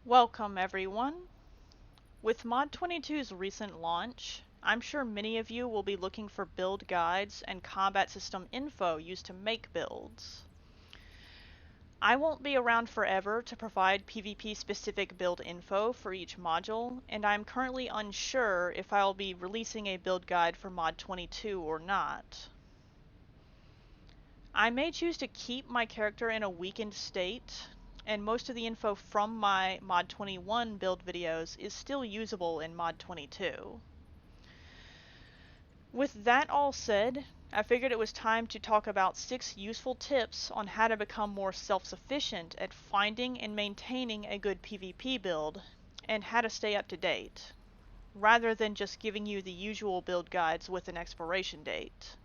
Welcome everyone. With Mod 22's recent launch, I'm sure many of you will be looking for build guides and combat system info used to make builds. I won't be around forever to provide PvP specific build info for each module, and I'm currently unsure if I'll be releasing a build guide for Mod 22 or not. I may choose to keep my character in a weakened state, and most of the info from my Mod 21 build videos is still usable in Mod 22. With that all said, I figured it was time to talk about 6 useful tips on how to become more self-sufficient at finding and maintaining a good PvP build, and how to stay up to date, rather than just giving you the usual build guides with an expiration date.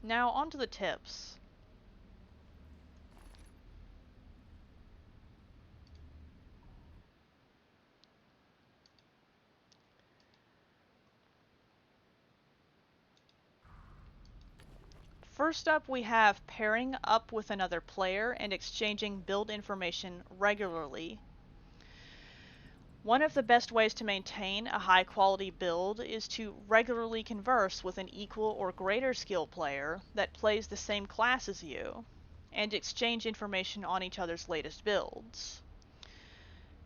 Now on to the tips. First up, we have pairing up with another player and exchanging build information regularly. One of the best ways to maintain a high quality build is to regularly converse with an equal or greater skill player that plays the same class as you, and exchange information on each other's latest builds.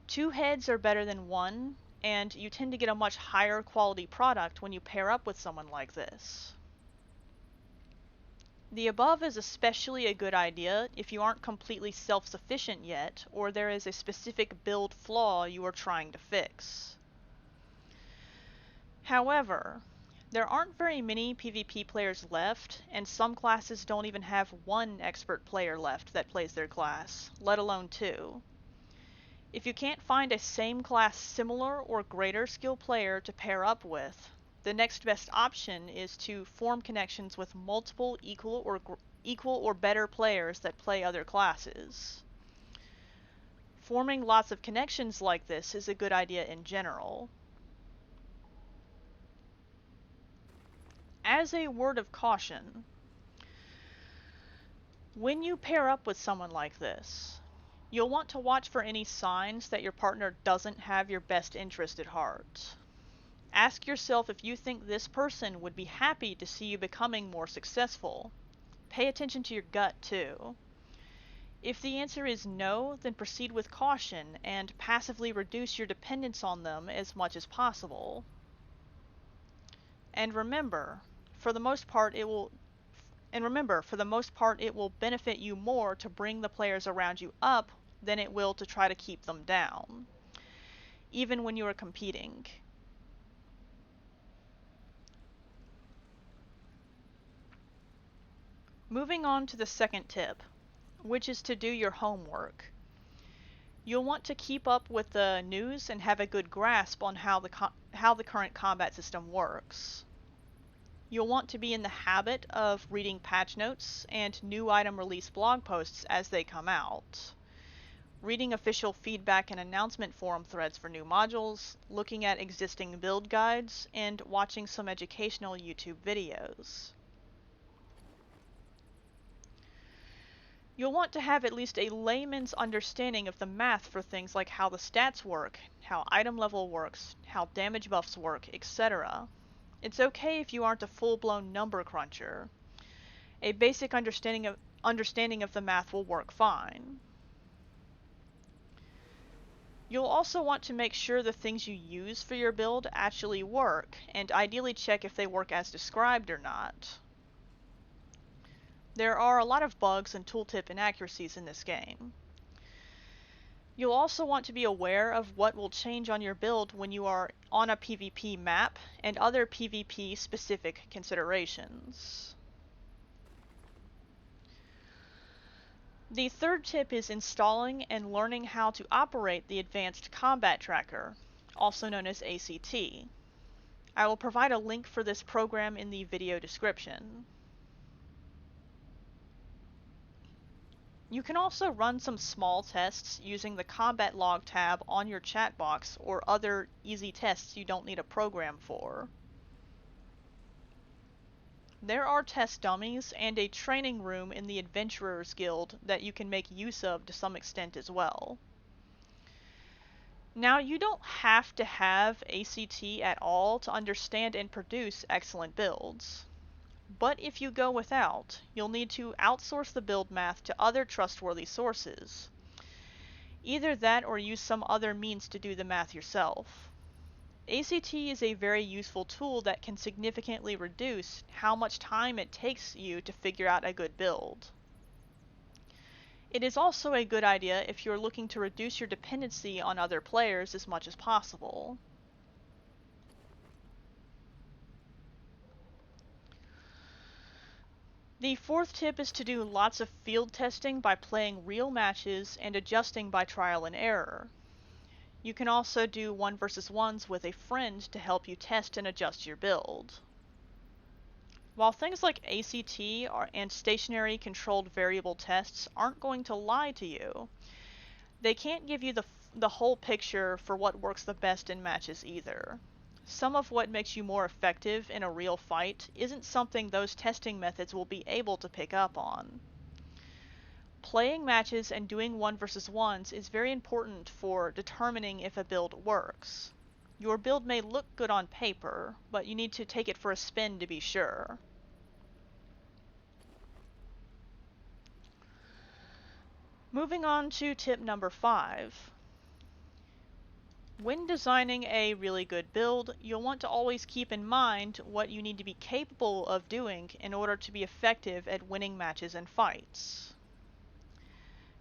2 heads are better than 1, and you tend to get a much higher quality product when you pair up with someone like this. The above is especially a good idea if you aren't completely self-sufficient yet, or there is a specific build flaw you are trying to fix. However, there aren't very many PvP players left, and some classes don't even have 1 expert player left that plays their class, let alone 2. If you can't find a same class similar or greater skill player to pair up with, the next best option is to form connections with multiple equal or better players that play other classes. Forming lots of connections like this is a good idea in general. As a word of caution, when you pair up with someone like this, you'll want to watch for any signs that your partner doesn't have your best interest at heart. Ask yourself if you think this person would be happy to see you becoming more successful. Pay attention to your gut too. If the answer is no, then proceed with caution and passively reduce your dependence on them as much as possible. And remember, for the most part it will benefit you more to bring the players around you up than it will to try to keep them down, even when you are competing. Moving on to the second tip, which is to do your homework. You'll want to keep up with the news and have a good grasp on how the current combat system works. You'll want to be in the habit of reading patch notes and new item release blog posts as they come out, reading official feedback and announcement forum threads for new modules, looking at existing build guides, and watching some educational YouTube videos. You'll want to have at least a layman's understanding of the math for things like how the stats work, how item level works, how damage buffs work, etc. It's okay if you aren't a full-blown number cruncher. A basic understanding of the math will work fine. You'll also want to make sure the things you use for your build actually work, and ideally check if they work as described or not. There are a lot of bugs and tooltip inaccuracies in this game. You'll also want to be aware of what will change on your build when you are on a PvP map and other PvP specific considerations. The third tip is installing and learning how to operate the Advanced Combat Tracker, also known as ACT. I will provide a link for this program in the video description. You can also run some small tests using the Combat Log tab on your chat box or other easy tests you don't need a program for. There are test dummies and a training room in the Adventurers Guild that you can make use of to some extent as well. Now, you don't have to have ACT at all to understand and produce excellent builds. But if you go without, you'll need to outsource the build math to other trustworthy sources. Either that or use some other means to do the math yourself. ACT is a very useful tool that can significantly reduce how much time it takes you to figure out a good build. It is also a good idea if you're looking to reduce your dependency on other players as much as possible. The fourth tip is to do lots of field testing by playing real matches and adjusting by trial and error. You can also do 1 versus 1s with a friend to help you test and adjust your build. While things like ACT and stationary controlled variable tests aren't going to lie to you, they can't give you the whole picture for what works the best in matches either. Some of what makes you more effective in a real fight isn't something those testing methods will be able to pick up on. Playing matches and doing 1 versus 1s is very important for determining if a build works. Your build may look good on paper, but you need to take it for a spin to be sure. Moving on to tip number 5. When designing a really good build, you'll want to always keep in mind what you need to be capable of doing in order to be effective at winning matches and fights.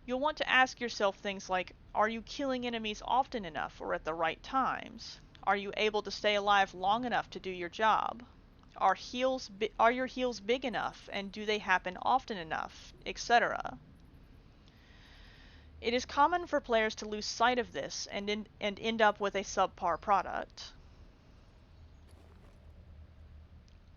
You'll want to ask yourself things like, are you killing enemies often enough or at the right times? Are you able to stay alive long enough to do your job? Are your heals big enough and do they happen often enough, etc.? It is common for players to lose sight of this and end up with a subpar product.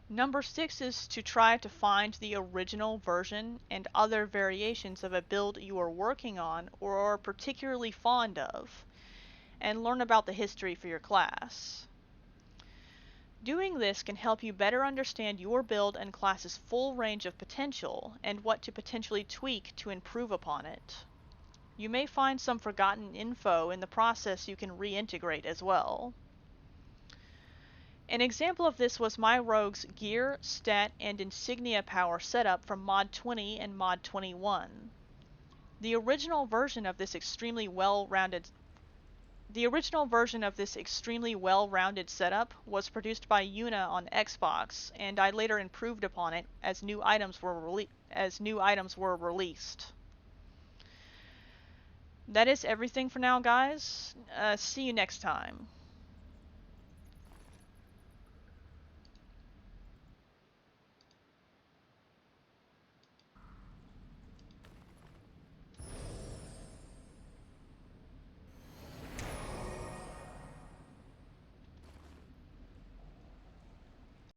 Number 6 is to try to find the original version and other variations of a build you are working on or are particularly fond of, and learn about the history for your class. Doing this can help you better understand your build and class's full range of potential and what to potentially tweak to improve upon it. You may find some forgotten info in the process you can reintegrate as well. An example of this was my rogue's gear, stat, and insignia power setup from Mod 20 and Mod 21. The original version of this extremely well-rounded setup was produced by Una on Xbox, and I later improved upon it as new items were released. That is everything for now, guys. See you next time.